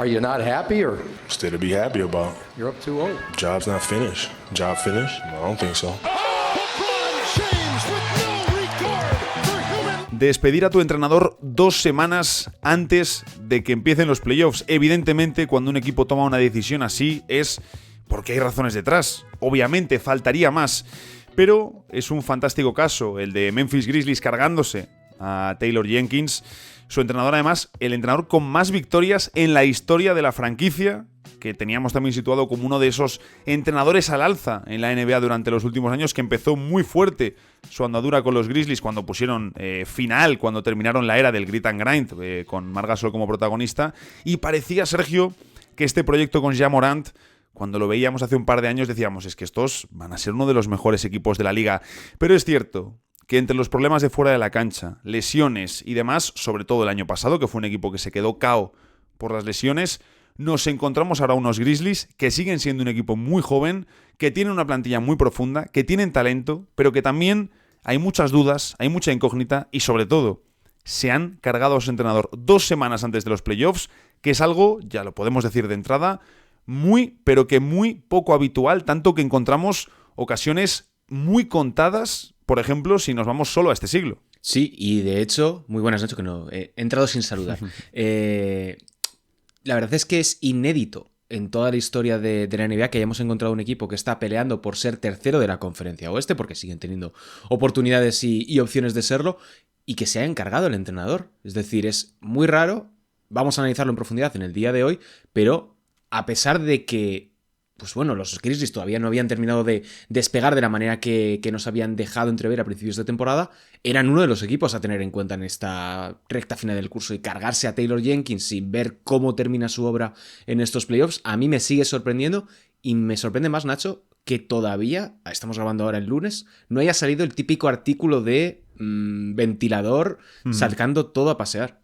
Are you not happy or Still to be happy about. you're up 2-0? Job's not finished. Job finished? No, I don't think so. Despedir a tu entrenador 2 semanas antes de que empiecen los playoffs. Evidentemente, cuando un equipo toma una decisión así es porque hay razones detrás. Obviamente, faltaría más. Pero es un fantástico caso, el de Memphis Grizzlies cargándose a Taylor Jenkins. Su entrenador, además, el entrenador con más victorias en la historia de la franquicia, que teníamos también situado como uno de esos entrenadores al alza en la NBA durante los últimos años, que empezó muy fuerte su andadura con los Grizzlies cuando pusieron final, cuando terminaron la era del grit and grind, con Marc Gasol como protagonista. Y parecía, Sergio, que este proyecto con Ja Morant, cuando lo veíamos hace un par de años, decíamos, es que estos van a ser uno de los mejores equipos de la liga. Pero es cierto que entre los problemas de fuera de la cancha, lesiones y demás, sobre todo el año pasado, que fue un equipo que se quedó cao por las lesiones, nos encontramos ahora unos Grizzlies que siguen siendo un equipo muy joven, que tienen una plantilla muy profunda, que tienen talento, pero que también hay muchas dudas, hay mucha incógnita y sobre todo se han cargado a su entrenador 2 semanas antes de los playoffs, que es algo, ya lo podemos decir de entrada, muy, pero que muy poco habitual, tanto que encontramos ocasiones muy contadas, por ejemplo, si nos vamos solo a este siglo. Sí, y de hecho, muy buenas noches, que no he entrado sin saludar. La verdad es que es inédito en toda la historia de la NBA que hayamos encontrado un equipo que está peleando por ser tercero de la conferencia oeste, porque siguen teniendo oportunidades y opciones de serlo, y que se haya encargado el entrenador. Es decir, es muy raro, vamos a analizarlo en profundidad en el día de hoy, pero a pesar de que, pues bueno, los Grizzlies todavía no habían terminado de despegar de la manera que nos habían dejado entrever a principios de temporada, eran uno de los equipos a tener en cuenta en esta recta final del curso, y cargarse a Taylor Jenkins sin ver cómo termina su obra en estos playoffs, a mí me sigue sorprendiendo, y me sorprende más, Nacho, que todavía, estamos grabando ahora el lunes, no haya salido el típico artículo de ventilador sacando todo a pasear.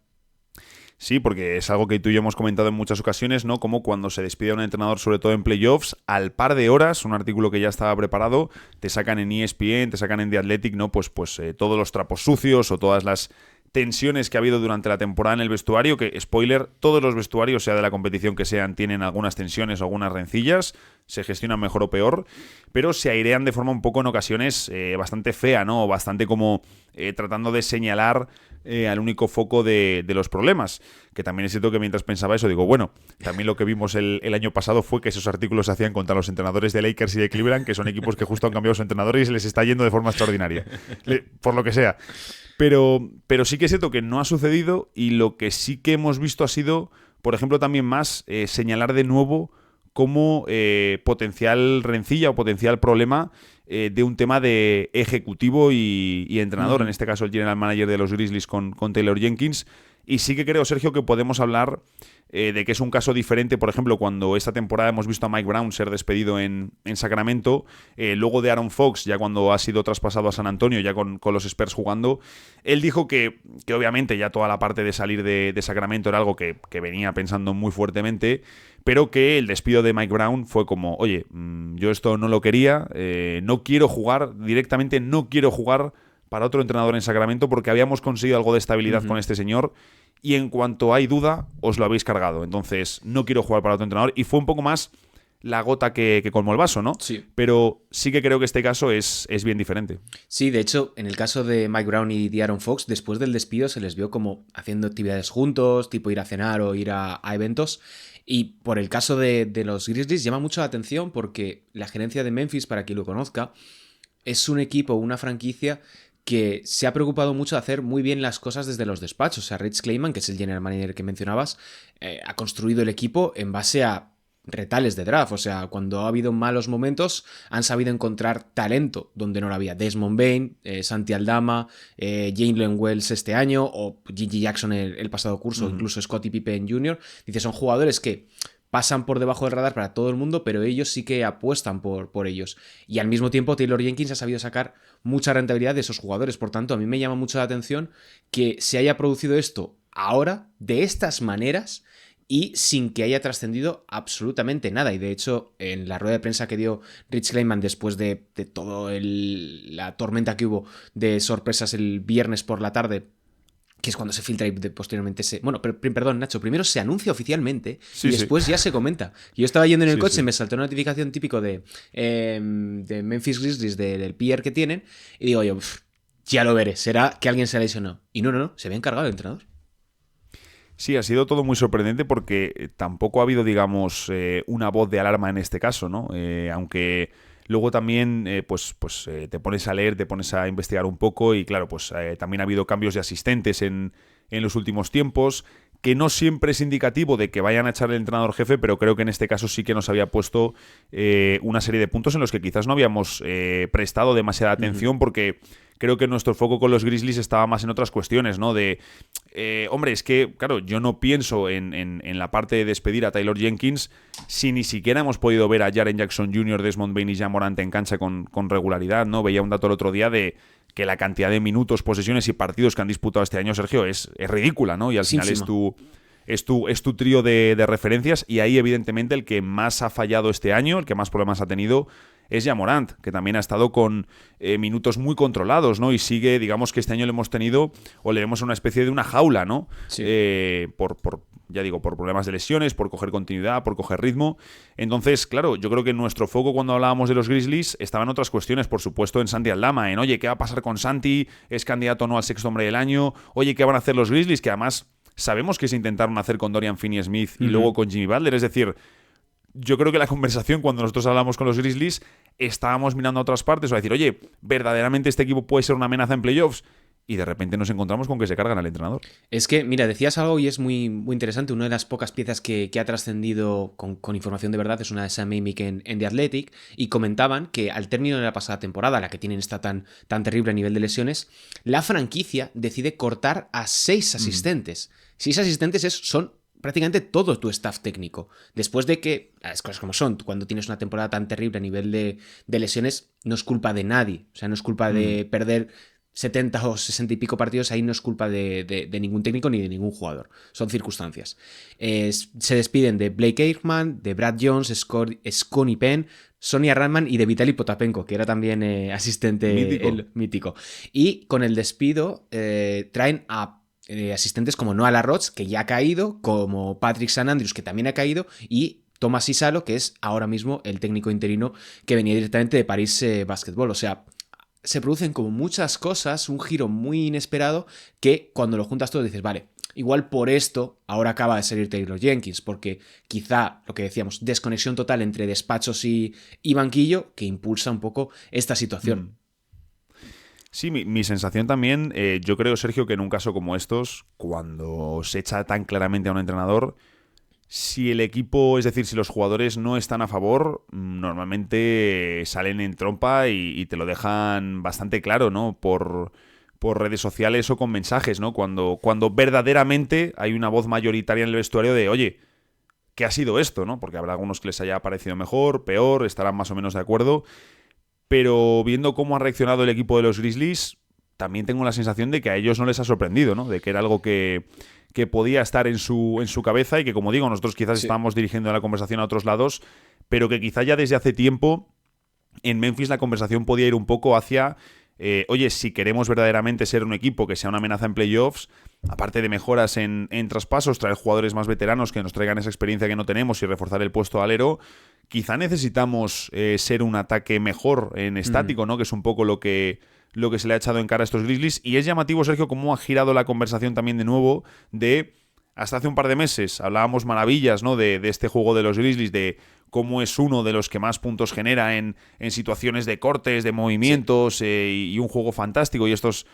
Sí, porque es algo que tú y yo hemos comentado en muchas ocasiones, ¿no? Como cuando se despide a un entrenador, sobre todo en playoffs, al par de horas, un artículo que ya estaba preparado, te sacan en ESPN, te sacan en The Athletic, ¿no? Pues todos los trapos sucios o todas las tensiones que ha habido durante la temporada en el vestuario, que, spoiler, todos los vestuarios, sea de la competición que sean, tienen algunas tensiones o algunas rencillas, se gestionan mejor o peor, pero se airean de forma un poco en ocasiones bastante fea, ¿no? Bastante como tratando de señalar al único foco de los problemas. Que también es cierto que mientras pensaba eso, digo, bueno, también lo que vimos el año pasado fue que esos artículos se hacían contra los entrenadores de Lakers y de Cleveland, que son equipos que justo han cambiado su entrenador y se les está yendo de forma extraordinaria, por lo que sea. Pero sí que es cierto que no ha sucedido, y lo que sí que hemos visto ha sido, por ejemplo, también más señalar de nuevo como potencial rencilla o potencial problema de un tema de ejecutivo y entrenador, en este caso el general manager de los Grizzlies con Taylor Jenkins. Y sí que creo, Sergio, que podemos hablar de que es un caso diferente, por ejemplo, cuando esta temporada hemos visto a Mike Brown ser despedido en Sacramento, luego de Aaron Fox, ya cuando ha sido traspasado a San Antonio, ya con los Spurs jugando. Él dijo que obviamente ya toda la parte de salir de Sacramento era algo que venía pensando muy fuertemente, pero que el despido de Mike Brown fue como, oye, yo esto no lo quería, no quiero jugar, directamente no quiero jugar para otro entrenador en Sacramento porque habíamos conseguido algo de estabilidad con este señor, y en cuanto hay duda, os lo habéis cargado. Entonces, no quiero jugar para otro entrenador. Y fue un poco más la gota que colmó el vaso, ¿no? Sí. Pero sí que creo que este caso es bien diferente. Sí, de hecho, en el caso de Mike Brown y de Aaron Fox, después del despido se les vio como haciendo actividades juntos, tipo ir a cenar o ir a eventos. Y por el caso de los Grizzlies llama mucho la atención porque la gerencia de Memphis, para quien lo conozca, es un equipo, una franquicia que se ha preocupado mucho de hacer muy bien las cosas desde los despachos. O sea, Rich Kleiman, que es el general manager que mencionabas, ha construido el equipo en base a retales de draft. O sea, cuando ha habido malos momentos, han sabido encontrar talento donde no lo había. Desmond Bane, Santi Aldama, Jalen Wells este año, o Gigi Jackson el pasado curso, incluso Scottie Pippen Jr. Dice, son jugadores que pasan por debajo del radar para todo el mundo, pero ellos sí que apuestan por ellos. Y al mismo tiempo Taylor Jenkins ha sabido sacar mucha rentabilidad de esos jugadores. Por tanto, a mí me llama mucho la atención que se haya producido esto ahora, de estas maneras, y sin que haya trascendido absolutamente nada. Y de hecho, en la rueda de prensa que dio Rich Kleiman después de toda la tormenta que hubo de sorpresas el viernes por la tarde, que es cuando se filtra y posteriormente se... Bueno, perdón, Nacho, primero se anuncia oficialmente Sí, y sí. después ya se comenta. Yo estaba yendo en el Sí, coche sí. y me saltó una notificación típico de Memphis Grizzlies, del PR que tienen, y digo yo, ya lo veré, será que alguien se lesionó. Y no, se había encargado el entrenador. Sí, ha sido todo muy sorprendente porque tampoco ha habido, digamos, una voz de alarma en este caso, ¿no? Aunque luego también, te pones a leer, te pones a investigar un poco y, claro, pues también ha habido cambios de asistentes en los últimos tiempos, que no siempre es indicativo de que vayan a echar el entrenador jefe, pero creo que en este caso sí que nos había puesto una serie de puntos en los que quizás no habíamos prestado demasiada atención porque creo que nuestro foco con los Grizzlies estaba más en otras cuestiones, ¿no? Hombre, es que, claro, yo no pienso en la parte de despedir a Taylor Jenkins si ni siquiera hemos podido ver a Jaren Jackson Jr., Desmond Bane y Ja Morant en cancha con regularidad, ¿no? Veía un dato el otro día de que la cantidad de minutos, posesiones y partidos que han disputado este año, Sergio, es ridícula, ¿no? Y al final es tu trío de referencias y ahí evidentemente el que más ha fallado este año, el que más problemas ha tenido es Ja Morant, que también ha estado con minutos muy controlados, ¿no? Y sigue, digamos que este año le hemos tenido o le vemos una especie de una jaula, ¿no? Sí. Por problemas de lesiones, por coger continuidad, por coger ritmo. Entonces, claro, yo creo que nuestro foco cuando hablábamos de los Grizzlies estaba en otras cuestiones, por supuesto, en Santi Aldama, en oye, ¿qué va a pasar con Santi? ¿Es candidato o no al sexto hombre del año? Oye, ¿qué van a hacer los Grizzlies? Que además sabemos que se intentaron hacer con Dorian Finney-Smith y luego con Jimmy Butler, es decir, yo creo que la conversación cuando nosotros hablamos con los Grizzlies estábamos mirando a otras partes o a decir, oye, ¿verdaderamente este equipo puede ser una amenaza en playoffs? Y de repente nos encontramos con que se cargan al entrenador. Es que, mira, decías algo y es muy, muy interesante. Una de las pocas piezas que ha trascendido con información de verdad es una de Sam Amick en The Athletic, y comentaban que al término de la pasada temporada, la que tienen esta tan terrible a nivel de lesiones, la franquicia decide cortar a 6 asistentes. 6 asistentes son prácticamente todo tu staff técnico. Después de que, las cosas como son, cuando tienes una temporada tan terrible a nivel de lesiones, no es culpa de nadie. O sea, no es culpa de perder 70 o 60 y pico partidos, ahí no es culpa de ningún técnico ni de ningún jugador. Son circunstancias. Se despiden de Blake Eichmann, de Brad Jones, Scottie Penn, Sonia Radman y de Vitaly Potapenko, que era también asistente mítico. Y con el despido traen a asistentes como Noah Larroch, que ya ha caído, como Patrick San Andrews, que también ha caído, y Thomas Isalo, que es ahora mismo el técnico interino que venía directamente de París Basketball. O sea, se producen como muchas cosas, un giro muy inesperado, que cuando lo juntas todo dices, vale, igual por esto ahora acaba de salir Taylor Jenkins, porque quizá, lo que decíamos, desconexión total entre despachos y banquillo, que impulsa un poco esta situación. Sí, mi sensación también, yo creo, Sergio, que en un caso como estos, cuando se echa tan claramente a un entrenador, si el equipo, es decir, si los jugadores no están a favor, normalmente salen en trompa y te lo dejan bastante claro, ¿no? Por redes sociales o con mensajes, ¿no? Cuando verdaderamente hay una voz mayoritaria en el vestuario de, oye, ¿qué ha sido esto, no? Porque habrá algunos que les haya parecido mejor, peor, estarán más o menos de acuerdo. Pero viendo cómo ha reaccionado el equipo de los Grizzlies, también tengo la sensación de que a ellos no les ha sorprendido, ¿no? De que era algo que podía estar en su cabeza y que, como digo, nosotros quizás estábamos dirigiendo la conversación a otros lados, pero que quizá ya desde hace tiempo en Memphis la conversación podía ir un poco hacia, oye, si queremos verdaderamente ser un equipo que sea una amenaza en playoffs, aparte de mejoras en traspasos, traer jugadores más veteranos que nos traigan esa experiencia que no tenemos y reforzar el puesto alero, quizá necesitamos ser un ataque mejor en estático, ¿no? Que es un poco lo que se le ha echado en cara a estos Grizzlies. Y es llamativo, Sergio, cómo ha girado la conversación también de nuevo de... Hasta hace un par de meses hablábamos maravillas, ¿no? de este juego de los Grizzlies, de cómo es uno de los que más puntos genera en situaciones de cortes, de movimientos, y un juego fantástico y estos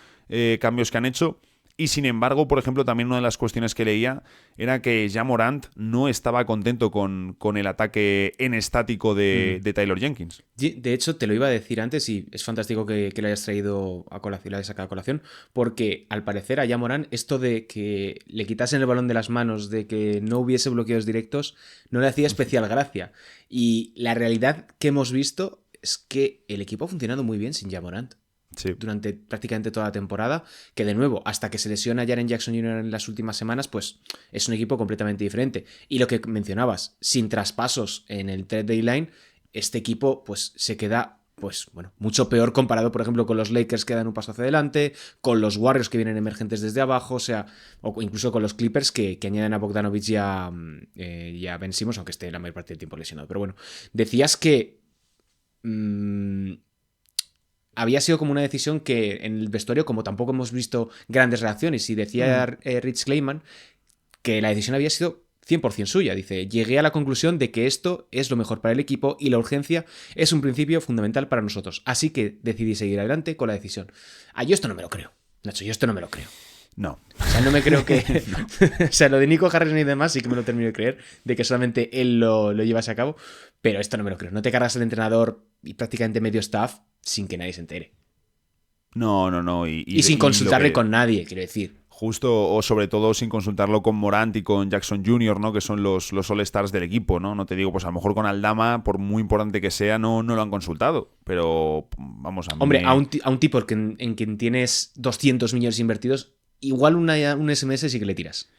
cambios que han hecho. Y sin embargo, por ejemplo, también una de las cuestiones que leía era que Ja Morant no estaba contento con el ataque en estático de Taylor Jenkins. De hecho, te lo iba a decir antes y es fantástico que lo hayas traído a colación, lo hayas sacado a colación, porque al parecer a Ja Morant esto de que le quitasen el balón de las manos, de que no hubiese bloqueos directos, no le hacía especial gracia. Y la realidad que hemos visto es que el equipo ha funcionado muy bien sin Ja Morant. Sí. Durante prácticamente toda la temporada, que de nuevo, hasta que se lesiona Jaren Jackson Jr. en las últimas semanas, pues es un equipo completamente diferente. Y lo que mencionabas, sin traspasos en el trade deadline, este equipo pues se queda pues bueno, mucho peor comparado, por ejemplo, con los Lakers que dan un paso hacia adelante, con los Warriors que vienen emergentes desde abajo, o sea, o incluso con los Clippers que añaden a Bogdanovic y a Ben Simmons, aunque esté la mayor parte del tiempo lesionado. Pero bueno, decías que había sido como una decisión que en el vestuario, como tampoco hemos visto grandes reacciones, y decía Rich Kleiman que la decisión había sido 100% suya. Dice, llegué a la conclusión de que esto es lo mejor para el equipo y la urgencia es un principio fundamental para nosotros. Así que decidí seguir adelante con la decisión. Yo esto no me lo creo, Nacho, yo esto no me lo creo. No. O sea, no me creo que... O sea, lo de Nico Harrison y demás sí que me lo termino de creer, de que solamente él lo llevase a cabo, pero esto no me lo creo. No te cargas el entrenador y prácticamente medio staff sin que nadie se entere. No. Y sin consultarle con nadie, quiero decir. Justo, o sobre todo sin consultarlo con Morant y con Jackson Jr., ¿no? Que son los All-Stars del equipo, ¿no? No te digo, pues a lo mejor con Aldama, por muy importante que sea, no lo han consultado. Pero, vamos, a mí... Hombre, a un tipo en quien tienes 200 millones invertidos, igual un SMS sí que le tiras.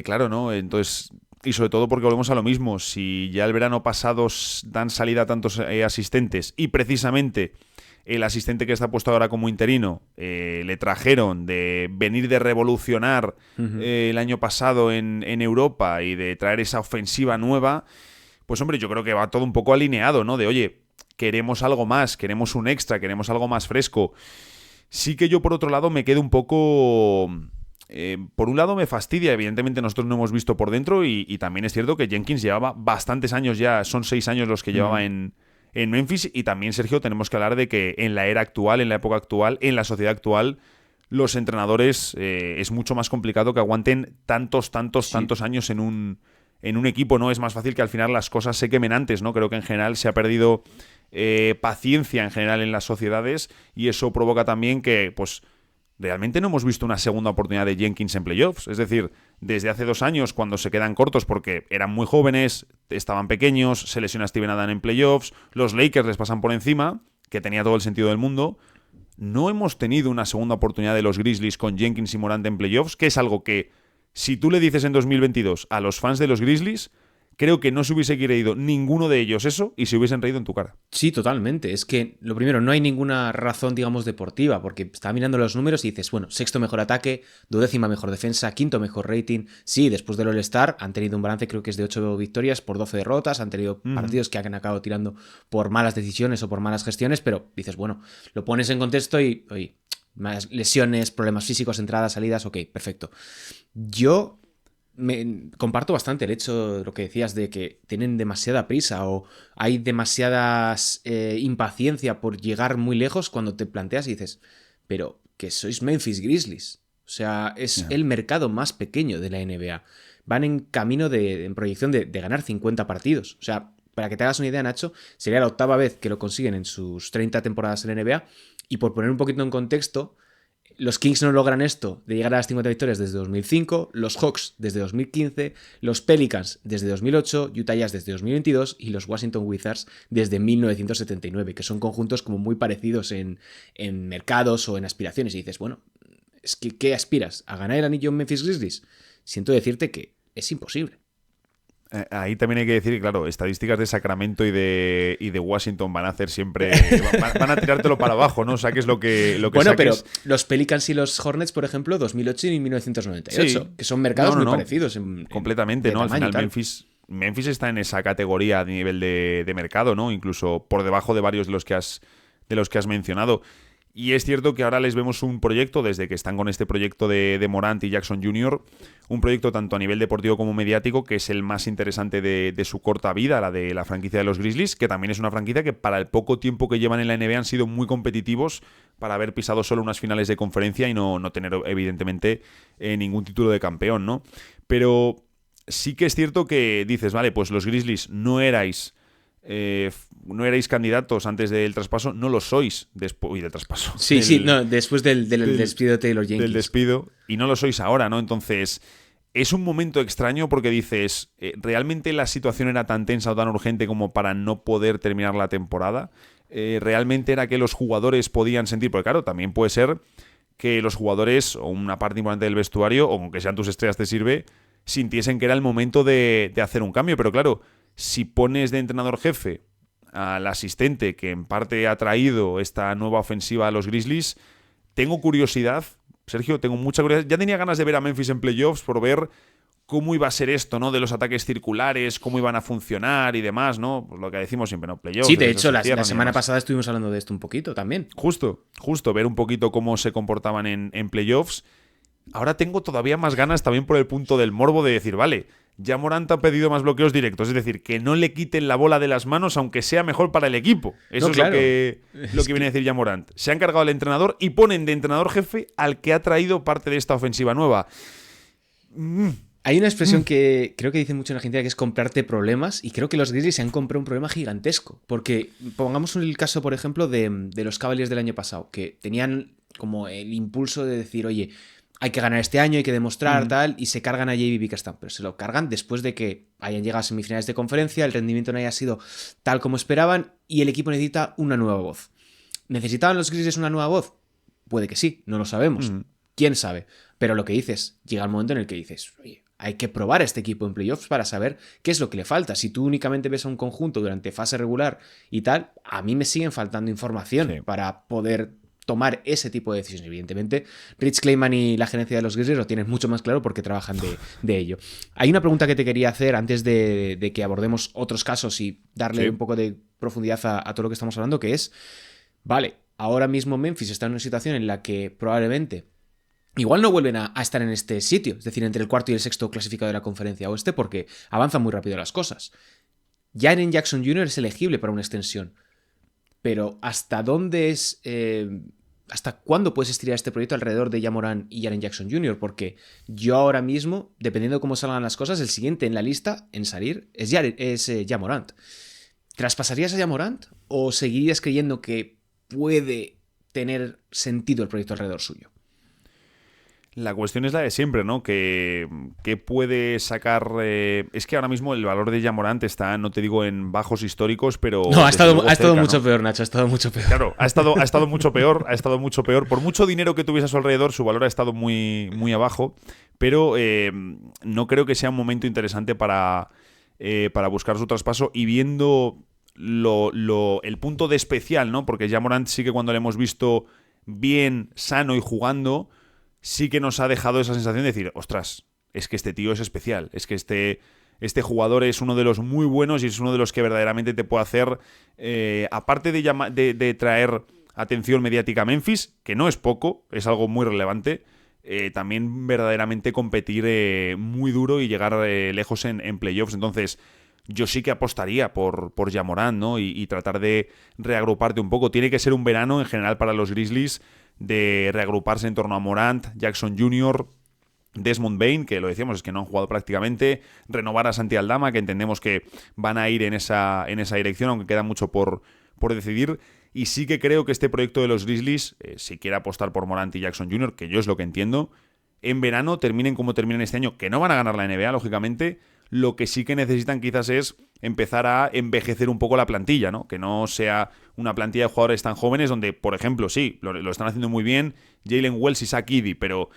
Claro, ¿no? Entonces... Y sobre todo porque volvemos a lo mismo. Si ya el verano pasado dan salida a tantos asistentes y precisamente... El asistente que está puesto ahora como interino le trajeron de venir de revolucionar el año pasado en Europa y de traer esa ofensiva nueva, pues hombre, yo creo que va todo un poco alineado, ¿no? De oye, queremos algo más, queremos un extra, queremos algo más fresco. Sí que yo por otro lado me quedo un poco... por un lado me fastidia, evidentemente nosotros no hemos visto por dentro y también es cierto que Jenkins llevaba bastantes años ya, son 6 años los que llevaba en Memphis, y también, Sergio, tenemos que hablar de que en la era actual, en la época actual, en la sociedad actual, los entrenadores es mucho más complicado que aguanten tantos años en un equipo, ¿no? Es más fácil que al final las cosas se quemen antes, ¿no? Creo que en general se ha perdido paciencia en general en las sociedades y eso provoca también que, pues, realmente no hemos visto una segunda oportunidad de Jenkins en playoffs. Es decir, desde hace 2 años, cuando se quedan cortos porque eran muy jóvenes, estaban pequeños, se lesiona Steven Adams en playoffs, los Lakers les pasan por encima, que tenía todo el sentido del mundo. No hemos tenido una segunda oportunidad de los Grizzlies con Jenkins y Morant en playoffs, que es algo que, si tú le dices en 2022 a los fans de los Grizzlies, creo que no se hubiese creído ninguno de ellos eso y se hubiesen reído en tu cara. Sí, totalmente. Es que, lo primero, no hay ninguna razón, digamos, deportiva, porque estaba mirando los números y dices, bueno, 6º mejor ataque, 12ª mejor defensa, 5º mejor rating. Sí, después del All-Star han tenido un balance, creo que es de 8 victorias por 12 derrotas, han tenido partidos que han acabado tirando por malas decisiones o por malas gestiones, pero dices, bueno, lo pones en contexto y, oye, más lesiones, problemas físicos, entradas, salidas, ok, perfecto. Yo comparto bastante el hecho de lo que decías de que tienen demasiada prisa o hay demasiadas impaciencia por llegar muy lejos cuando te planteas y dices, pero que sois Memphis Grizzlies. O sea, es el mercado más pequeño de la NBA. Van en camino en proyección de ganar 50 partidos. O sea, para que te hagas una idea, Nacho, sería la 8ª vez que lo consiguen en sus 30 temporadas en la NBA. Y por poner un poquito en contexto, los Kings no logran esto de llegar a las 50 victorias desde 2005, los Hawks desde 2015, los Pelicans desde 2008, Utah Jazz desde 2022 y los Washington Wizards desde 1979, que son conjuntos como muy parecidos en mercados o en aspiraciones. Y dices, bueno, es que ¿qué aspiras? ¿A ganar el anillo en Memphis Grizzlies? Siento decirte que es imposible. Ahí también hay que decir, claro, estadísticas de Sacramento y de Washington van a hacer siempre... van a tirártelo para abajo, ¿no? Saques lo que bueno, saques. pero los Pelicans y los Hornets, por ejemplo, 2008 y 1998, sí, que son mercados muy parecidos. Completamente, ¿no? Al final Memphis está en esa categoría a nivel de mercado, ¿no? Incluso por debajo de varios de los que has mencionado. Y es cierto que ahora les vemos un proyecto, desde que están con este proyecto de Morant y Jackson Jr., un proyecto tanto a nivel deportivo como mediático, que es el más interesante de su corta vida, la de la franquicia de los Grizzlies, que también es una franquicia que para el poco tiempo que llevan en la NBA han sido muy competitivos para haber pisado solo unas finales de conferencia y no tener, evidentemente, ningún título de campeón, ¿no? Pero sí que es cierto que dices, vale, pues los Grizzlies no erais candidatos antes del traspaso, no lo sois después del traspaso. Sí, después del despido de Taylor Jenkins. Del despido, y no lo sois ahora, ¿no? Entonces, es un momento extraño porque dices, ¿realmente la situación era tan tensa o tan urgente como para no poder terminar la temporada? ¿Realmente era que los jugadores podían sentir? Porque claro, también puede ser que los jugadores, o una parte importante del vestuario, o aunque sean tus estrellas te sirve, sintiesen que era el momento de hacer un cambio, pero claro, si pones de entrenador jefe al asistente que en parte ha traído esta nueva ofensiva a los Grizzlies, tengo curiosidad, Sergio, tengo mucha curiosidad. Ya tenía ganas de ver a Memphis en playoffs por ver cómo iba a ser esto, ¿no? De los ataques circulares, cómo iban a funcionar y demás, ¿no? Pues lo que decimos siempre, ¿no? Playoffs. Sí, de hecho, la semana pasada estuvimos hablando de esto un poquito también. Justo, ver un poquito cómo se comportaban en playoffs. Ahora tengo todavía más ganas también por el punto del morbo de decir, vale, ya Morant ha pedido más bloqueos directos, es decir, que no le quiten la bola de las manos aunque sea mejor para el equipo. Eso no, es claro. lo que viene a decir ya Morant. Se han cargado al entrenador y ponen de entrenador jefe al que ha traído parte de esta ofensiva nueva. Hay una expresión que creo que dice mucho en Argentina, que es comprarte problemas, y creo que los Grizzlies se han comprado un problema gigantesco. Porque pongamos el caso, por ejemplo, de los Cavaliers del año pasado, que tenían como el impulso de decir, oye, hay que ganar este año, hay que demostrar tal, y se cargan a JB Bickerstaff, pero se lo cargan después de que hayan llegado a semifinales de conferencia, el rendimiento no haya sido tal como esperaban, y el equipo necesita una nueva voz. ¿Necesitaban los Grizzlies una nueva voz? Puede que sí, no lo sabemos. ¿Quién sabe? Pero lo que dices, llega el momento en el que dices, oye, hay que probar a este equipo en playoffs para saber qué es lo que le falta. Si tú únicamente ves a un conjunto durante fase regular y tal, a mí me siguen faltando información para poder tomar ese tipo de decisiones. Evidentemente, Rich Kleiman y la gerencia de los Grizzlies lo tienen mucho más claro porque trabajan de ello. Hay una pregunta que te quería hacer antes de que abordemos otros casos y darle un poco de profundidad a todo lo que estamos hablando, que es, vale, ahora mismo Memphis está en una situación en la que probablemente igual no vuelven a estar en este sitio, es decir, entre el cuarto y el sexto clasificado de la conferencia oeste, porque avanzan muy rápido las cosas. Jaren Jackson Jr. es elegible para una extensión, pero ¿hasta dónde es... ¿hasta cuándo puedes estirar este proyecto alrededor de Ja Morant y Jaren Jackson Jr.? Porque yo ahora mismo, dependiendo de cómo salgan las cosas, el siguiente en la lista en salir es Ja Morant. ¿Traspasarías a Ja Morant o seguirías creyendo que puede tener sentido el proyecto alrededor suyo? La cuestión es la de siempre, ¿no? Que puede sacar... es que ahora mismo el valor de Ja Morant está, no te digo en bajos históricos, pero... No, ha estado cerca, mucho ¿no? peor, Nacho, ha estado mucho peor. Claro, ha estado mucho peor, Por mucho dinero que tuviese a su alrededor, su valor ha estado muy, muy abajo, pero no creo que sea un momento interesante para buscar su traspaso y viendo el punto de especial, ¿no? Porque Ja Morant sí que cuando le hemos visto bien, sano y jugando... sí que nos ha dejado esa sensación de decir, ostras, es que este tío es especial, es que este jugador es uno de los muy buenos y es uno de los que verdaderamente te puede hacer, aparte de traer atención mediática a Memphis, que no es poco, es algo muy relevante, también verdaderamente competir muy duro y llegar lejos en playoffs. Entonces, yo sí que apostaría por Ja Morant, ¿no? Y tratar de reagruparte un poco. Tiene que ser un verano en general para los Grizzlies de reagruparse en torno a Morant, Jackson Jr., Desmond Bane, que lo decíamos, es que no han jugado prácticamente, renovar a Santi Aldama, que entendemos que van a ir en esa dirección, aunque queda mucho por decidir. Y sí que creo que este proyecto de los Grizzlies, si quiere apostar por Morant y Jackson Jr., que yo es lo que entiendo, en verano terminen como terminan este año, que no van a ganar la NBA, lógicamente. Lo que sí que necesitan quizás es empezar a envejecer un poco la plantilla, ¿no? Que no sea una plantilla de jugadores tan jóvenes donde, por ejemplo, sí, lo están haciendo muy bien Jalen Wells y Zach Edey, pero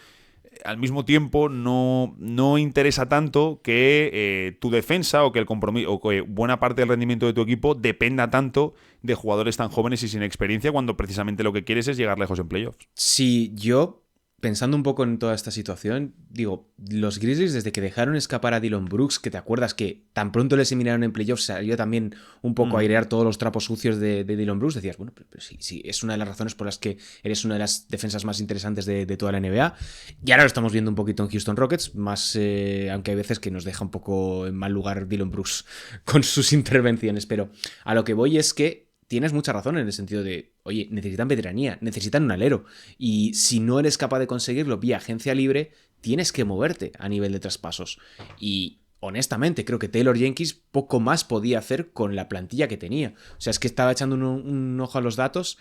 al mismo tiempo no interesa tanto que tu defensa o que el compromiso o que buena parte del rendimiento de tu equipo dependa tanto de jugadores tan jóvenes y sin experiencia cuando precisamente lo que quieres es llegar lejos en playoffs. Sí, yo... pensando un poco en toda esta situación, digo, los Grizzlies desde que dejaron escapar a Dillon Brooks, que te acuerdas que tan pronto les eliminaron en playoffs, salió también un poco a airear todos los trapos sucios de Dillon Brooks, decías, bueno, pero sí, es una de las razones por las que eres una de las defensas más interesantes de toda la NBA. Y ahora lo estamos viendo un poquito en Houston Rockets, más aunque hay veces que nos deja un poco en mal lugar Dillon Brooks con sus intervenciones, pero a lo que voy es que tienes mucha razón en el sentido de, oye, necesitan veteranía, necesitan un alero. Y si no eres capaz de conseguirlo vía agencia libre, tienes que moverte a nivel de traspasos. Y honestamente, creo que Taylor Jenkins poco más podía hacer con la plantilla que tenía. O sea, es que estaba echando un ojo a los datos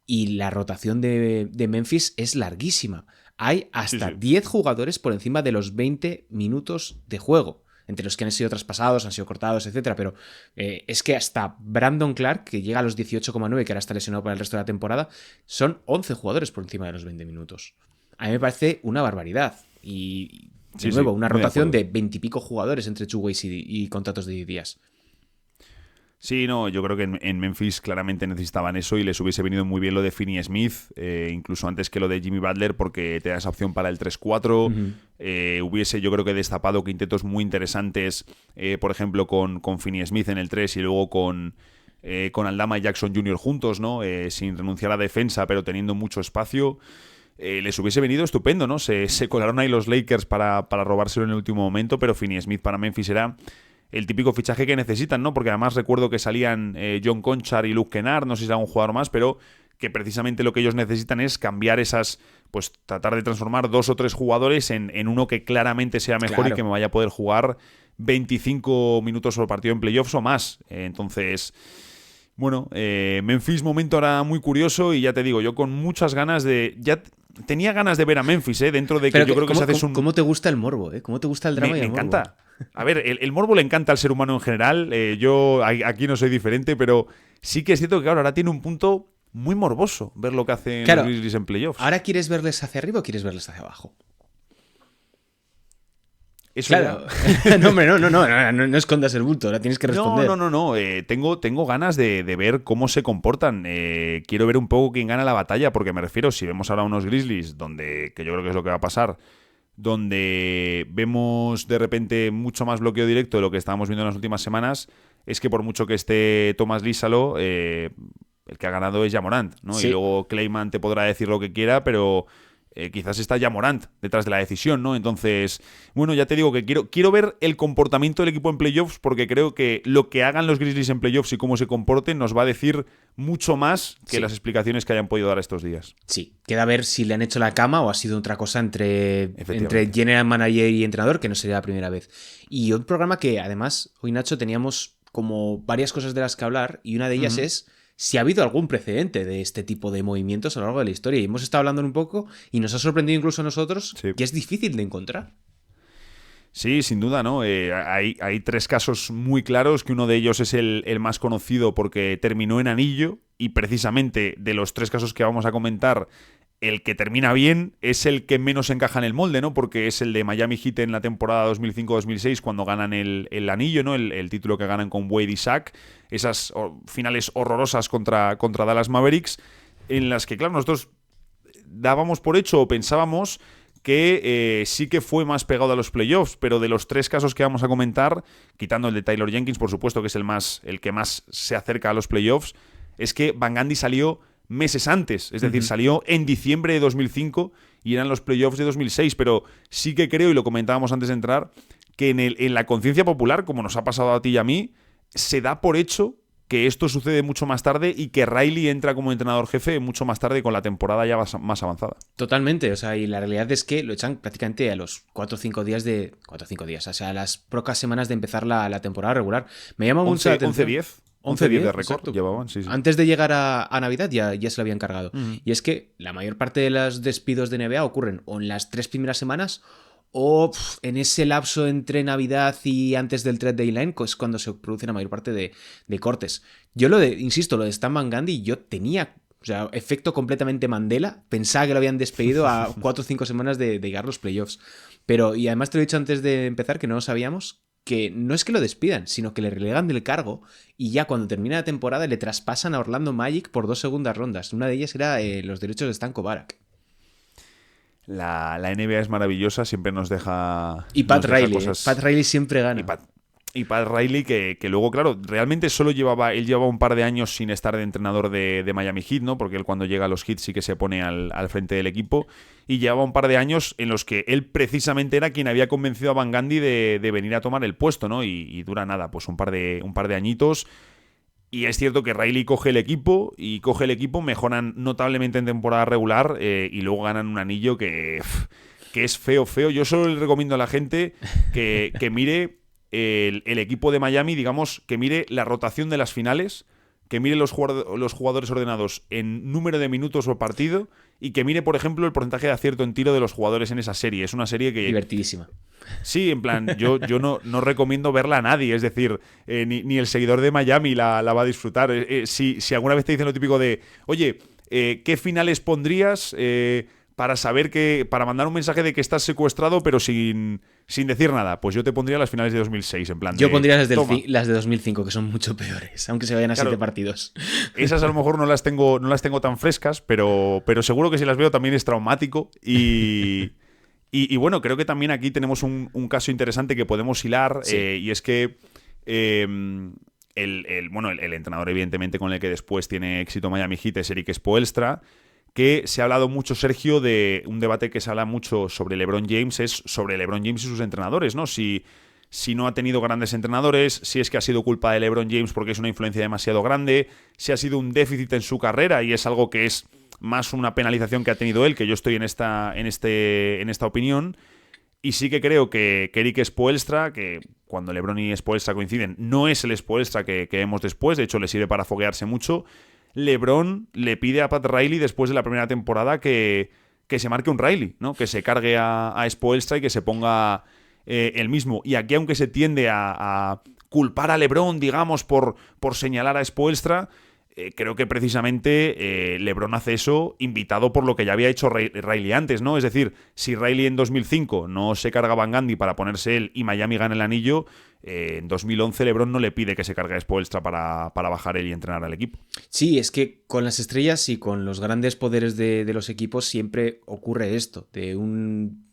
y la rotación de Memphis es larguísima. Hay hasta 10 jugadores por encima de los 20 minutos de juego, entre los que han sido traspasados, han sido cortados, etcétera, pero es que hasta Brandon Clark, que llega a los 18,9, que ahora está lesionado para el resto de la temporada, son 11 jugadores por encima de los 20 minutos. A mí me parece una barbaridad. Y, de nuevo, una rotación de 20 y pico jugadores entre two-ways y contratos de 10 días. Sí, no, yo creo que en Memphis claramente necesitaban eso y les hubiese venido muy bien lo de Finney Smith, incluso antes que lo de Jimmy Butler, porque te da esa opción para el 3-4. Hubiese, yo creo que destapado quintetos muy interesantes, por ejemplo, con Finney Smith en el 3 y luego con Aldama y Jackson Jr. juntos, ¿no? Sin renunciar a defensa, pero teniendo mucho espacio. Les hubiese venido estupendo, ¿no? Se colaron ahí los Lakers para robárselo en el último momento, pero Finney Smith para Memphis era el típico fichaje que necesitan, ¿no? Porque además recuerdo que salían John Conchar y Luke Kennard, no sé si era un jugador más, pero que precisamente lo que ellos necesitan es cambiar esas, pues tratar de transformar 2 o 3 jugadores en uno que claramente sea mejor. Claro. Y que me vaya a poder jugar 25 minutos por partido en playoffs o más. Entonces, bueno, Memphis momento ahora muy curioso y ya te digo, yo con muchas ganas de... Tenía ganas de ver a Memphis, dentro de que yo creo que se hace un... ¿Cómo te gusta el morbo, ¿Cómo te gusta el drama y el morbo? Me encanta. A ver, el morbo le encanta al ser humano en general. Yo aquí no soy diferente, pero sí que es cierto que claro, ahora tiene un punto muy morboso ver lo que hacen los Grizzlies en playoffs. ¿Ahora quieres verles hacia arriba o quieres verles hacia abajo? Eso claro. No, hombre, no escondas el bulto, ahora tienes que responder. No. Tengo ganas de ver cómo se comportan. Quiero ver un poco quién gana la batalla, porque me refiero, si vemos ahora unos Grizzlies, que yo creo que es lo que va a pasar, donde vemos de repente mucho más bloqueo directo de lo que estábamos viendo en las últimas semanas, es que por mucho que esté Thomas Lísalo, el que ha ganado es Ja Morant, ¿no? Sí. Y luego Clayman te podrá decir lo que quiera, pero quizás está Ja Morant detrás de la decisión, ¿no? Entonces, bueno, ya te digo que quiero ver el comportamiento del equipo en playoffs, porque creo que lo que hagan los Grizzlies en playoffs y cómo se comporten nos va a decir mucho más que las explicaciones que hayan podido dar estos días. Sí, queda ver si le han hecho la cama o ha sido otra cosa entre general manager y entrenador, que no sería la primera vez. Y un programa que además, hoy Nacho, teníamos como varias cosas de las que hablar, y una de ellas es si ha habido algún precedente de este tipo de movimientos a lo largo de la historia. Y hemos estado hablando un poco y nos ha sorprendido incluso a nosotros que es difícil de encontrar. Sí, sin duda, ¿no? Hay 3 casos muy claros, que uno de ellos es el más conocido porque terminó en anillo, y precisamente de los 3 casos que vamos a comentar, el que termina bien es el que menos encaja en el molde, ¿no? Porque es el de Miami Heat en la temporada 2005-2006, cuando ganan el anillo, ¿no? El título que ganan con Wade y Shaq. Esas finales horrorosas contra Dallas Mavericks, en las que, claro, nosotros dábamos por hecho o pensábamos que sí que fue más pegado a los playoffs, pero de los 3 casos que vamos a comentar, quitando el de Taylor Jenkins, por supuesto, que es el que más se acerca a los playoffs, es que Van Gundy salió meses antes, es decir, salió en diciembre de 2005 y eran los playoffs de 2006, pero sí que creo, y lo comentábamos antes de entrar, que en la conciencia popular, como nos ha pasado a ti y a mí, se da por hecho que esto sucede mucho más tarde y que Riley entra como entrenador jefe mucho más tarde, con la temporada ya más avanzada. Totalmente, o sea, y la realidad es que lo echan prácticamente a los 4 o 5 días, o sea, a las pocas semanas de empezar la temporada regular. Me llama mucho la atención. 11-10 de récord llevaban, sí. Antes de llegar a Navidad ya se lo habían cargado. Y es que la mayor parte de los despidos de NBA ocurren o en las 3 primeras semanas o en ese lapso entre Navidad y antes del trade deadline, es cuando se produce la mayor parte de cortes. Yo insisto, lo de Stan Van Gundy, yo tenía, o sea, efecto completamente Mandela, pensaba que lo habían despedido a 4 o 5 semanas de llegar los playoffs. Pero, y además te lo he dicho antes de empezar, que no lo sabíamos, que no es que lo despidan, sino que le relegan del cargo y ya cuando termina la temporada le traspasan a Orlando Magic por 2 segundas rondas. Una de ellas era los derechos de Stanko Barak. La NBA es maravillosa, siempre nos deja... Y Pat Riley, cosas... Pat Riley siempre gana. Y Pat Riley, que luego, claro, realmente solo llevaba un par de años sin estar de entrenador de Miami Heat, ¿no? Porque él cuando llega a los Heat sí que se pone al frente del equipo, y llevaba un par de años en los que él precisamente era quien había convencido a Van Gundy de venir a tomar el puesto, ¿no? Y dura nada, pues un par de añitos. Y es cierto que Riley coge el equipo, mejoran notablemente en temporada regular, y luego ganan un anillo que es feo. Yo solo le recomiendo a la gente que mire el equipo de Miami, digamos, que mire la rotación de las finales, que mire los jugadores ordenados en número de minutos por partido, y que mire, por ejemplo, el porcentaje de acierto en tiro de los jugadores en esa serie. Es una serie que... Divertidísima. Sí, en plan, yo no recomiendo verla a nadie, es decir, ni el seguidor de Miami la va a disfrutar. Si alguna vez te dicen lo típico de, oye, ¿qué finales pondrías? para saber para mandar un mensaje de que estás secuestrado, pero sin decir nada. Pues yo te pondría las finales de 2006, en plan Yo de, pondría toma. las de 2005, que son mucho peores, aunque se vayan a Claro. 7 partidos. Esas a lo mejor no las tengo tan frescas, pero seguro que si las veo también es traumático. Y bueno, creo que también aquí tenemos un caso interesante que podemos hilar, Sí. y es que el entrenador, evidentemente, con el que después tiene éxito Miami Heat es Erik Spoelstra, que se ha hablado mucho, Sergio, de un debate que se habla mucho sobre LeBron James, es sobre LeBron James y sus entrenadores, ¿no? Si no ha tenido grandes entrenadores, si es que ha sido culpa de LeBron James porque es una influencia demasiado grande, si ha sido un déficit en su carrera y es algo que es más una penalización que ha tenido él, que yo estoy en esta opinión. Y sí que creo que Erik Spoelstra, que cuando LeBron y Spoelstra coinciden, no es el Spoelstra que vemos después, de hecho le sirve para foguearse mucho. LeBron le pide a Pat Riley después de la primera temporada que se marque un Riley, ¿no? Que se cargue a Spoelstra y que se ponga él mismo. Y aquí, aunque se tiende a culpar a LeBron, digamos, por señalar a Spoelstra, creo que precisamente LeBron hace eso invitado por lo que ya había hecho Riley antes, ¿no? Es decir, si Riley en 2005 no se carga a Van Gundy para ponerse él y Miami gana el anillo, en 2011 LeBron no le pide que se cargue a Spoelstra para bajar él y entrenar al equipo. Sí, es que con las estrellas y con los grandes poderes de los equipos siempre ocurre esto, de un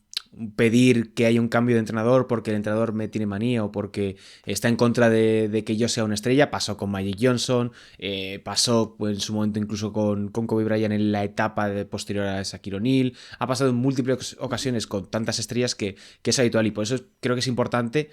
pedir que haya un cambio de entrenador porque el entrenador me tiene manía o porque está en contra de que yo sea una estrella. Pasó con Magic Johnson, pasó en su momento incluso con Kobe Bryant en la etapa posterior a Shaquille O'Neal, ha pasado en múltiples ocasiones con tantas estrellas que es habitual, y por eso creo que es importante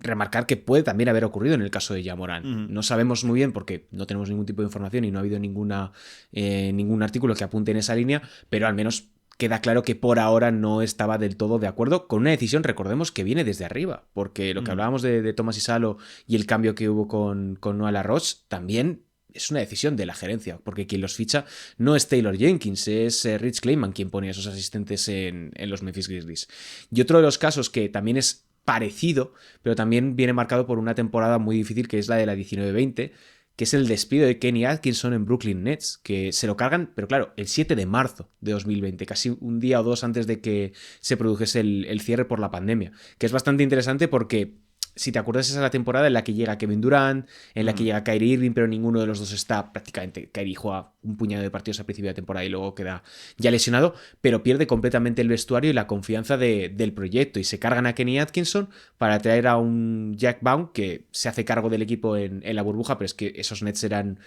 remarcar que puede también haber ocurrido en el caso de Ja Morant. No sabemos muy bien porque no tenemos ningún tipo de información y no ha habido ningún artículo que apunte en esa línea, pero al menos queda claro que por ahora no estaba del todo de acuerdo con una decisión, recordemos, que viene desde arriba, porque lo que hablábamos de Thomas Isalo y el cambio que hubo con Noah LaRoche también es una decisión de la gerencia, porque quien los ficha no es Taylor Jenkins, es Rich Kleiman quien pone a esos asistentes en los Memphis Grizzlies. Y otro de los casos que también es parecido, pero también viene marcado por una temporada muy difícil, que es la de la 19-20, que es el despido de Kenny Atkinson en Brooklyn Nets, que se lo cargan, pero claro, el 7 de marzo de 2020, casi un día o dos antes de que se produjese el cierre por la pandemia, que es bastante interesante porque, si te acuerdas, esa es la temporada en la que llega Kevin Durant, en la que llega Kyrie Irving, pero ninguno de los dos está prácticamente. Kyrie juega un puñado de partidos al principio de temporada y luego queda ya lesionado, pero pierde completamente el vestuario y la confianza del proyecto, y se cargan a Kenny Atkinson para traer a un Jack Vaughn que se hace cargo del equipo en la burbuja, pero es que esos Nets eran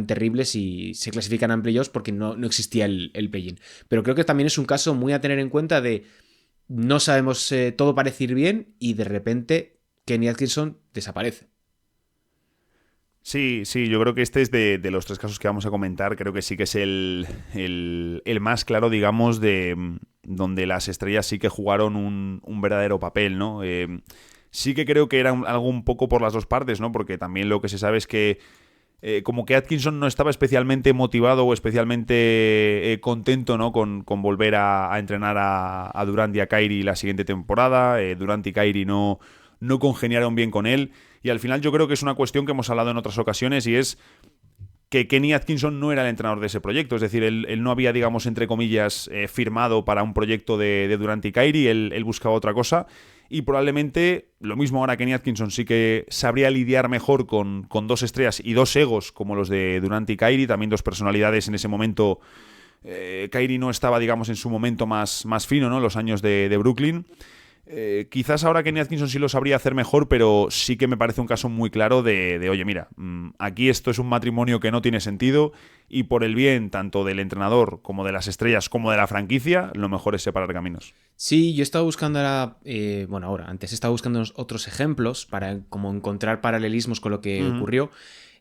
terribles y se clasifican a playoffs porque no existía el play-in. Pero creo que también es un caso muy a tener en cuenta de no sabemos, todo parece ir bien y de repente Kenny Atkinson desaparece. Sí, yo creo que este es de los tres casos que vamos a comentar, creo que sí que es el más claro, digamos, de donde las estrellas sí que jugaron un verdadero papel, ¿no? Sí que creo que era algo un poco por las dos partes, ¿no? Porque también lo que se sabe es que como que Atkinson no estaba especialmente motivado o especialmente contento, ¿no? con volver a entrenar a Durant y a Kyrie la siguiente temporada. Durant y Kyrie no congeniaron bien con él, y al final yo creo que es una cuestión que hemos hablado en otras ocasiones, y es que Kenny Atkinson no era el entrenador de ese proyecto. Es decir, él no había, digamos, entre comillas, firmado para un proyecto de Durant y Kyrie, él buscaba otra cosa. Y probablemente lo mismo ahora, Kenny Atkinson sí que sabría lidiar mejor con dos estrellas y dos egos como los de Durant y Kyrie, también dos personalidades en ese momento. Kyrie no estaba, digamos, en su momento más fino, ¿no? Los años de Brooklyn. Quizás ahora Kenny Atkinson sí lo sabría hacer mejor, pero sí que me parece un caso muy claro de oye, mira, aquí esto es un matrimonio que no tiene sentido, y por el bien tanto del entrenador como de las estrellas como de la franquicia, lo mejor es separar caminos. Sí, yo he estado buscando antes he estado buscando otros ejemplos para como encontrar paralelismos con lo que ocurrió.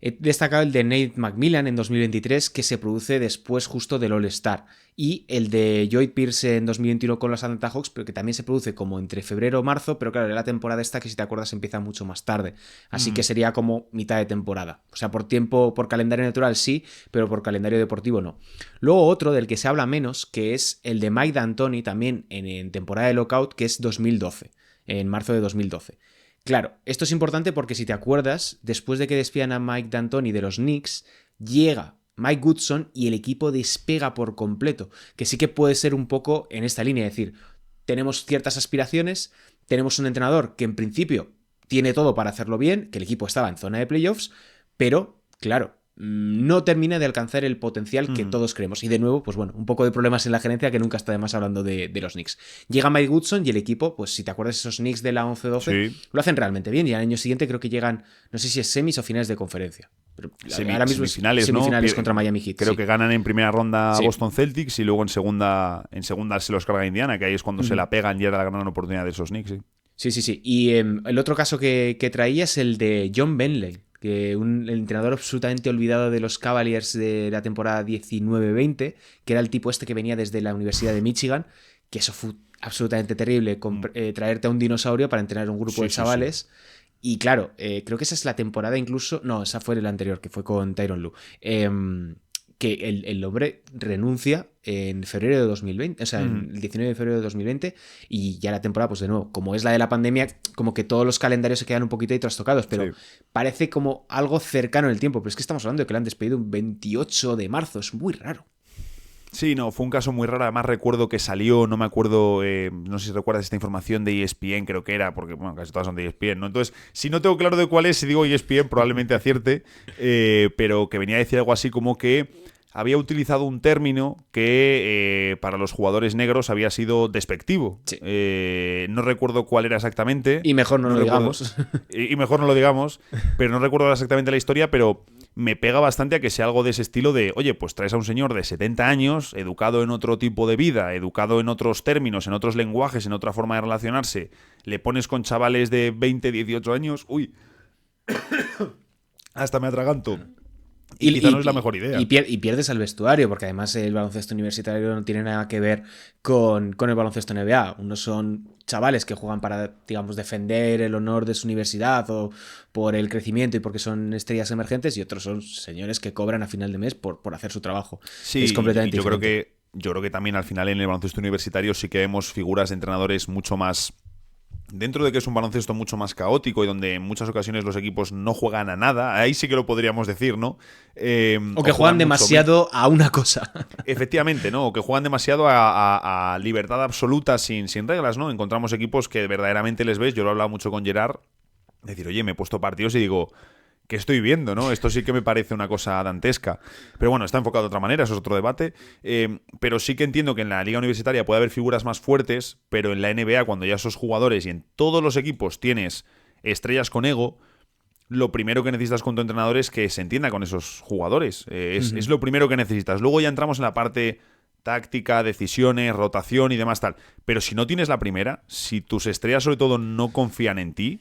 He destacado el de Nate McMillan en 2023, que se produce después justo del All-Star, y el de Lloyd Pierce en 2021 con los Atlanta Hawks, pero que también se produce como entre febrero o marzo, pero claro, la temporada esta, que si te acuerdas, empieza mucho más tarde, así que sería como mitad de temporada. O sea, por tiempo, por calendario natural sí, pero por calendario deportivo no. Luego otro del que se habla menos, que es el de Mike D'Antoni, también en temporada de lockout, que es 2012, en marzo de 2012. Claro, esto es importante porque, si te acuerdas, después de que despidan a Mike D'Antoni de los Knicks, llega Mike Goodson y el equipo despega por completo, que sí que puede ser un poco en esta línea, es decir, tenemos ciertas aspiraciones, tenemos un entrenador que en principio tiene todo para hacerlo bien, que el equipo estaba en zona de playoffs, pero, claro, no termina de alcanzar el potencial que todos creemos. Y de nuevo, pues bueno, un poco de problemas en la gerencia que nunca está de más hablando de los Knicks. Llega Mike Goodson y el equipo, pues si te acuerdas, esos Knicks de la 11-12, lo hacen realmente bien y al año siguiente creo que llegan, no sé si es semis o finales de conferencia. Pero ahora mismo semifinales, ¿no? Contra Miami Heat. Creo que ganan en primera ronda Boston Celtics y luego en segunda se los carga Indiana, que ahí es cuando se la pegan y era la gran oportunidad de esos Knicks. Sí. Y el otro caso que traía es el de John Benley, que el entrenador absolutamente olvidado de los Cavaliers de la temporada 19-20, que era el tipo este que venía desde la Universidad de Michigan, que eso fue absolutamente terrible, traerte a un dinosaurio para entrenar a un grupo de chavales. Y claro, creo que esa es la temporada incluso... No, esa fue la anterior, que fue con Tyronn Lue. Que el hombre renuncia en febrero de 2020, o sea, el 19 de febrero de 2020, y ya la temporada, pues de nuevo, como es la de la pandemia, como que todos los calendarios se quedan un poquito ahí trastocados, pero parece como algo cercano en el tiempo, pero es que estamos hablando de que lo han despedido un 28 de marzo, es muy raro. Sí, no, fue un caso muy raro. Además recuerdo que salió, no me acuerdo, no sé si recuerdas esta información de ESPN, creo que era, porque bueno, casi todas son de ESPN, ¿no? Entonces, si no tengo claro de cuál es, si digo ESPN probablemente acierte, pero que venía a decir algo así como que había utilizado un término que para los jugadores negros había sido despectivo. Sí. No recuerdo cuál era exactamente. Y mejor no lo digamos. Y mejor no lo digamos, pero no recuerdo exactamente la historia, pero me pega bastante a que sea algo de ese estilo de, oye, pues traes a un señor de 70 años, educado en otro tipo de vida, educado en otros términos, en otros lenguajes, en otra forma de relacionarse, le pones con chavales de 20, 18 años, uy, hasta me atraganto. Y quizá no es la mejor idea. Y pierdes al vestuario, porque además el baloncesto universitario no tiene nada que ver con el baloncesto NBA. Unos son chavales que juegan para, digamos, defender el honor de su universidad o por el crecimiento y porque son estrellas emergentes, y otros son señores que cobran a final de mes por hacer su trabajo. Sí, es completamente diferente. Yo creo que también al final en el baloncesto universitario sí que vemos figuras de entrenadores mucho más... Dentro de que es un baloncesto mucho más caótico y donde en muchas ocasiones los equipos no juegan a nada, ahí sí que lo podríamos decir, ¿no? O que juegan demasiado a una cosa. Efectivamente, ¿no? O que juegan demasiado a libertad absoluta sin reglas, ¿no? Encontramos equipos que verdaderamente les ves, yo lo he hablado mucho con Gerard, decir, oye, me he puesto partidos y digo... ¿Qué estoy viendo, no? Esto sí que me parece una cosa dantesca. Pero bueno, está enfocado de otra manera, eso es otro debate. Pero sí que entiendo que en la liga universitaria puede haber figuras más fuertes, pero en la NBA, cuando ya esos jugadores y en todos los equipos tienes estrellas con ego, lo primero que necesitas con tu entrenador es que se entienda con esos jugadores. Es lo primero que necesitas. Luego ya entramos en la parte táctica, decisiones, rotación y demás tal. Pero si no tienes la primera, si tus estrellas sobre todo no confían en ti,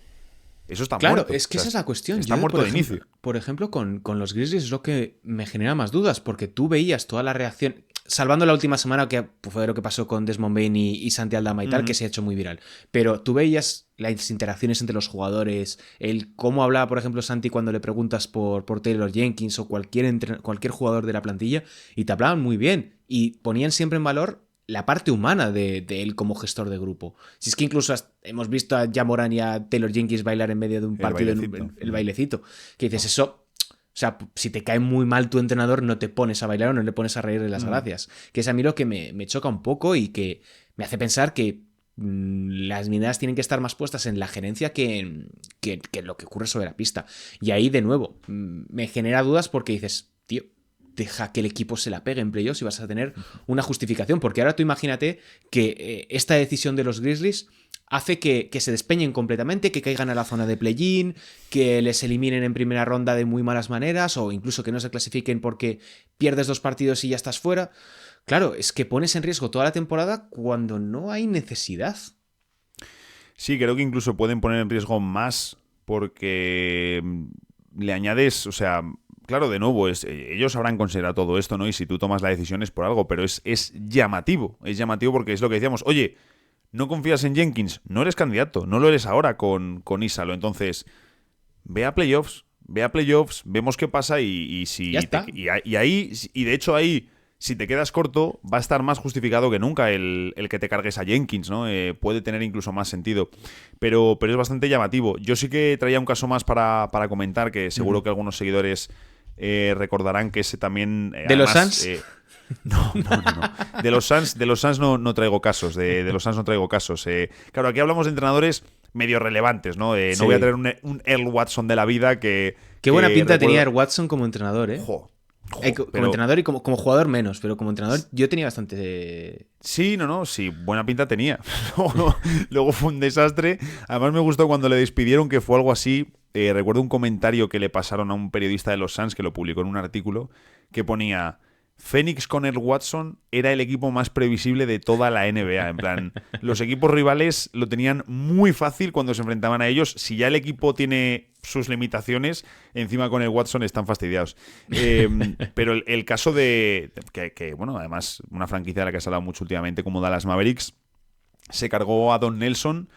eso está muerto. Claro, es que esa es la cuestión. Está muerto de inicio. Por ejemplo, con los Grizzlies es lo que me genera más dudas, porque tú veías toda la reacción, salvando la última semana, que fue lo que pasó con Desmond Bane y Santi Aldama y tal, que se ha hecho muy viral. Pero tú veías las interacciones entre los jugadores, el cómo hablaba, por ejemplo, Santi cuando le preguntas por Taylor Jenkins o cualquier jugador de la plantilla, y te hablaban muy bien y ponían siempre en valor la parte humana de él como gestor de grupo. Si es que incluso hemos visto a Ja Morant y a Taylor Jenkins bailar en medio de un partido, el bailecito, que dices eso, o sea, si te cae muy mal tu entrenador no te pones a bailar o no le pones a reír de las gracias, que es a mí lo que me choca un poco y que me hace pensar que las miradas tienen que estar más puestas en la gerencia que en lo que ocurre sobre la pista. Y ahí, de nuevo, me genera dudas porque dices, tío, deja que el equipo se la pegue en playoffs y vas a tener una justificación, porque ahora tú imagínate que esta decisión de los Grizzlies hace que se despeñen completamente, que caigan a la zona de play-in, que les eliminen en primera ronda de muy malas maneras o incluso que no se clasifiquen porque pierdes 2 partidos y ya estás fuera. Claro, es que pones en riesgo toda la temporada cuando no hay necesidad. Sí, creo que incluso pueden poner en riesgo más porque le añades, o sea... Claro, de nuevo, ellos habrán considerado todo esto, ¿no? Y si tú tomas la decisión es por algo, pero es llamativo. Es llamativo porque es lo que decíamos. Oye, ¿no confías en Jenkins? No eres candidato, no lo eres ahora con Ísalo. Entonces, ve a playoffs, vemos qué pasa y si... Ya está. Y de hecho ahí, si te quedas corto, va a estar más justificado que nunca el que te cargues a Jenkins, ¿no? Puede tener incluso más sentido. Pero es bastante llamativo. Yo sí que traía un caso más para comentar, que seguro que algunos seguidores recordarán que ese también... ¿De los Suns? No. De los Suns no traigo casos. De los Suns no traigo casos. Claro, aquí hablamos de entrenadores medio relevantes, ¿no? Sí. No voy a traer un Earl Watson de la vida que... Qué buena pinta recuerdo... tenía Earl Watson como entrenador, ¿eh? Como entrenador y como jugador menos, pero como entrenador yo tenía bastante... Sí, sí, buena pinta tenía. Luego fue un desastre. Además me gustó cuando le despidieron, que fue algo así. Recuerdo un comentario que le pasaron a un periodista de los Suns, que lo publicó en un artículo, que ponía... Phoenix con Earl Watson era el equipo más previsible de toda la NBA. En plan, los equipos rivales lo tenían muy fácil cuando se enfrentaban a ellos. Si ya el equipo tiene sus limitaciones, encima con el Watson están fastidiados. Pero el caso de... Que, bueno, además, una franquicia de la que se ha hablado mucho últimamente, como Dallas Mavericks, se cargó a Don Nelson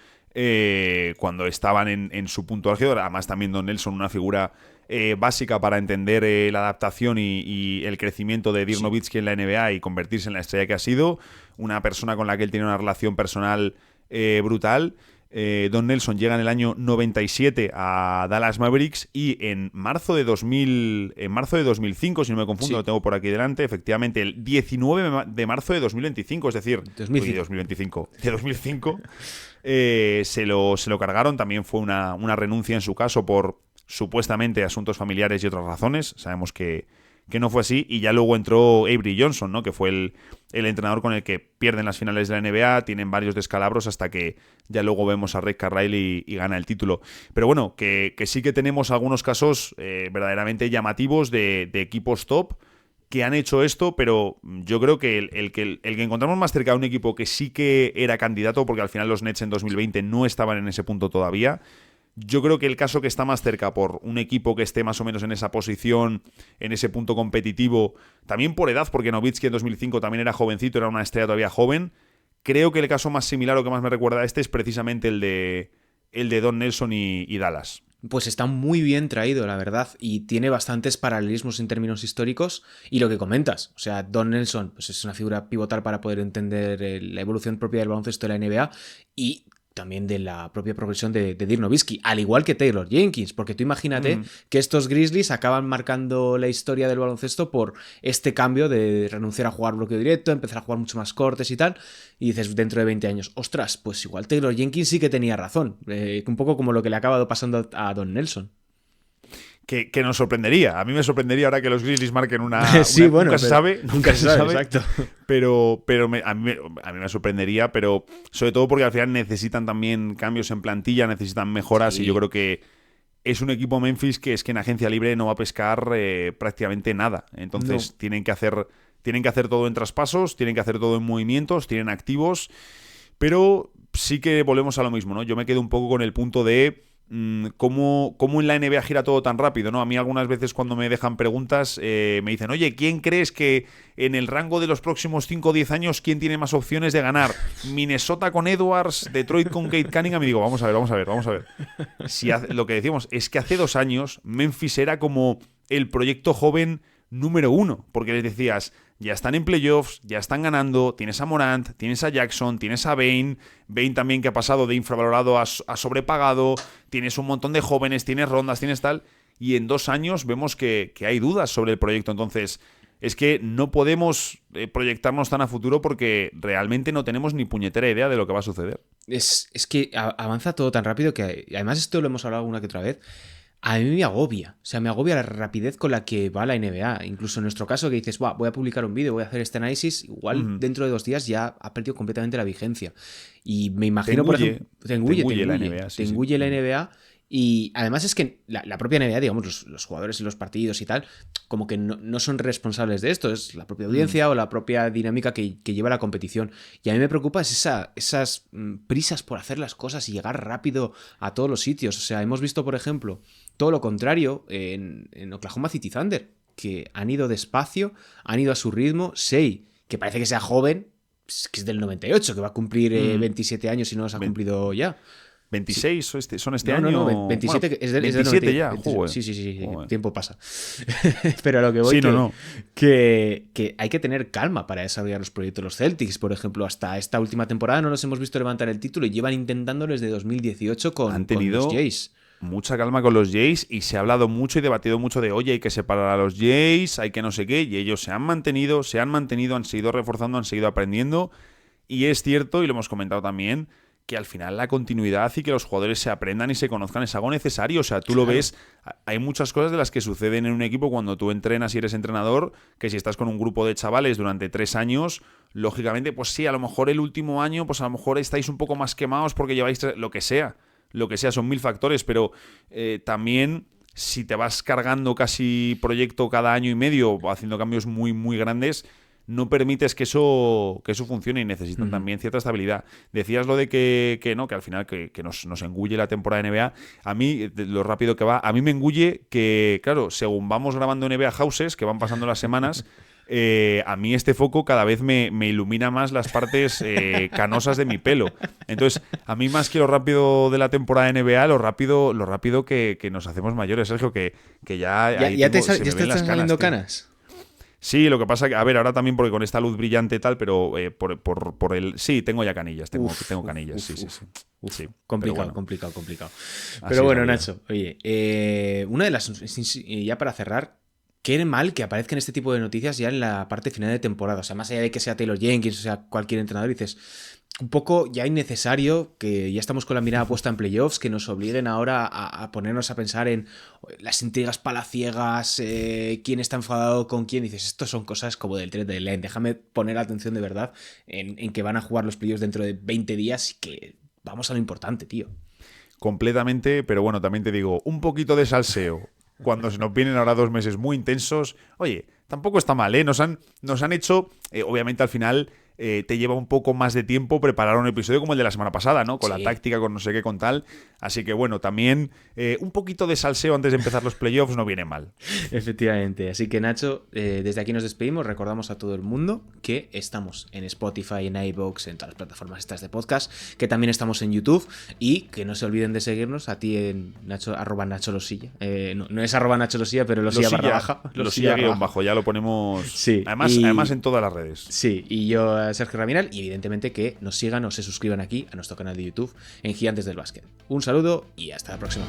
cuando estaban en su punto álgido. Además, también Don Nelson, una figura... básica para entender la adaptación y el crecimiento de Dirk Nowitzki en la NBA y convertirse en la estrella que ha sido, una persona con la que él tiene una relación personal brutal. Don Nelson llega en el año 97 a Dallas Mavericks y en marzo de 2005, si no me confundo, lo tengo por aquí delante, efectivamente el 19 de marzo de 2025, es decir, 2005, se lo cargaron. También fue una renuncia en su caso por supuestamente asuntos familiares y otras razones. Sabemos que no fue así, y ya luego entró Avery Johnson, ¿no? Que fue el entrenador con el que pierden las finales de la NBA, tienen varios descalabros hasta que ya luego vemos a Rick Carlisle y gana el título. Pero bueno, que sí que tenemos algunos casos verdaderamente llamativos de equipos top que han hecho esto, pero yo creo que el que encontramos más cerca de un equipo que sí que era candidato, porque al final los Nets en 2020 no estaban en ese punto todavía. Yo creo que el caso que está más cerca por un equipo que esté más o menos en esa posición, en ese punto competitivo, también por edad, porque Nowitzki en 2005 también era jovencito, era una estrella todavía joven. Creo que el caso más similar o que más me recuerda a este es precisamente el de Don Nelson y Dallas. Pues está muy bien traído, la verdad, y tiene bastantes paralelismos en términos históricos. Y lo que comentas, o sea, Don Nelson pues es una figura pivotal para poder entender la evolución propia del baloncesto de la NBA y también de la propia progresión de Dirk Nowitzki, al igual que Taylor Jenkins, porque tú imagínate que estos Grizzlies acaban marcando la historia del baloncesto por este cambio de renunciar a jugar bloqueo directo, empezar a jugar mucho más cortes y tal, y dices dentro de 20 años, ostras, pues igual Taylor Jenkins sí que tenía razón, un poco como lo que le ha acabado pasando a Don Nelson. Que nos sorprendería. A mí me sorprendería ahora que los Grizzlies marquen sí, bueno, nunca se sabe. Nunca se sabe, exacto. Pero a mí me sorprendería, pero sobre todo porque al final necesitan también cambios en plantilla, necesitan mejoras, y yo creo que es un equipo Memphis que es que en agencia libre no va a pescar prácticamente nada. Entonces tienen que hacer todo en traspasos, tienen que hacer todo en movimientos, tienen activos, pero sí que volvemos a lo mismo, ¿no? Yo me quedo un poco con el punto de cómo en la NBA gira todo tan rápido, ¿no? A mí algunas veces cuando me dejan preguntas me dicen, oye, ¿quién crees que en el rango de los próximos 5 o 10 años quién tiene más opciones de ganar? ¿Minnesota con Edwards, Detroit con Kate Cunningham? Y digo, vamos a ver. Lo que decíamos es que hace 2 años Memphis era como el proyecto joven número 1, porque les decías, ya están en playoffs, ya están ganando, tienes a Morant, tienes a Jackson, tienes a Bane también que ha pasado de infravalorado a sobrepagado, tienes un montón de jóvenes, tienes rondas, tienes tal, y en 2 años vemos que hay dudas sobre el proyecto. Entonces es que no podemos proyectarnos tan a futuro porque realmente no tenemos ni puñetera idea de lo que va a suceder. Es que avanza todo tan rápido que, además esto lo hemos hablado alguna que otra vez, a mí me agobia. O sea, me agobia la rapidez con la que va la NBA. Incluso en nuestro caso que dices, voy a publicar un vídeo, voy a hacer este análisis, igual dentro de 2 días ya ha perdido completamente la vigencia. Y me imagino, por ejemplo, te engulle la NBA. Te engulle la NBA. Y además es que la propia NBA, digamos, los jugadores en los partidos y tal, como que no son responsables de esto, es la propia audiencia o la propia dinámica que lleva la competición. Y a mí me preocupa esas prisas por hacer las cosas y llegar rápido a todos los sitios. O sea, hemos visto, por ejemplo, todo lo contrario en Oklahoma City Thunder, que han ido despacio, han ido a su ritmo. Shai, que parece que sea joven, que es del 98, que va a cumplir 27 años y no los ha cumplido ya. 26 son este año. No, 27 bueno, es del 27 ya. 27, sí. Joder. Tiempo pasa. Pero a lo que voy que hay que tener calma para desarrollar los proyectos. Los Celtics, por ejemplo, hasta esta última temporada no los hemos visto levantar el título y llevan intentándolo desde 2018 con los Jays. mucha calma con los Jays y se ha hablado mucho y debatido mucho de, oye, hay que separar a los Jays, hay que no sé qué, y ellos se han mantenido, han seguido reforzando, han seguido aprendiendo, y es cierto, y lo hemos comentado también, que al final la continuidad y que los jugadores se aprendan y se conozcan es algo necesario. O sea, tú lo ves, hay muchas cosas de las que suceden en un equipo cuando tú entrenas y eres entrenador, que si estás con un grupo de chavales durante 3 años, lógicamente, pues sí, a lo mejor el último año, pues a lo mejor estáis un poco más quemados porque lleváis lo que sea, son 1000 factores, pero también si te vas cargando casi proyecto cada año y medio, haciendo cambios muy, muy grandes, no permites que eso funcione y necesitan también cierta estabilidad. Decías lo de que al final que nos engulle la temporada de NBA. A mí, lo rápido que va, a mí me engulle que, claro, según vamos grabando NBA Houses, que van pasando las semanas, a mí este foco cada vez me ilumina más las partes canosas de mi pelo. Entonces, a mí más que lo rápido de la temporada de NBA, lo rápido que nos hacemos mayores, Sergio, que ya ¿Ya te están saliendo canas? Sí, lo que pasa que, a ver, ahora también porque con esta luz brillante y tal, pero por el... Sí, tengo ya canillas, tengo canillas, sí. Complicado. Así Pero bueno, es la vida. Nacho, oye, una de las... Ya para cerrar, qué mal que aparezcan este tipo de noticias ya en la parte final de temporada. O sea, más allá de que sea Taylor Jenkins o sea cualquier entrenador, dices... Un poco ya innecesario, que ya estamos con la mirada puesta en playoffs, que nos obliguen ahora a ponernos a pensar en las intrigas palaciegas, quién está enfadado con quién. Dices, esto son cosas como del trade deadline. Déjame poner atención de verdad en que van a jugar los playoffs dentro de 20 días y que vamos a lo importante, tío. Completamente, pero bueno, también te digo, un poquito de salseo. Cuando se nos vienen ahora 2 meses muy intensos, oye, tampoco está mal, ¿eh? Nos han hecho, obviamente al final... te lleva un poco más de tiempo preparar un episodio como el de la semana pasada, ¿no? Con la táctica, con no sé qué, con tal. Así que bueno, también un poquito de salseo antes de empezar los playoffs no viene mal. Efectivamente. Así que Nacho, desde aquí nos despedimos. Recordamos a todo el mundo que estamos en Spotify, en iVoox, en todas las plataformas estas de podcast, que también estamos en YouTube y que no se olviden de seguirnos a ti en Nacho, @NachoLosilla. No es @NachoLosilla, pero Losilla barra baja. Losilla guión bajo, ya lo ponemos. Sí. Además en todas las redes. Sí, y yo Sergio Raminal, y evidentemente que nos sigan o se suscriban aquí a nuestro canal de YouTube en Gigantes del Básquet. Un saludo y hasta la próxima.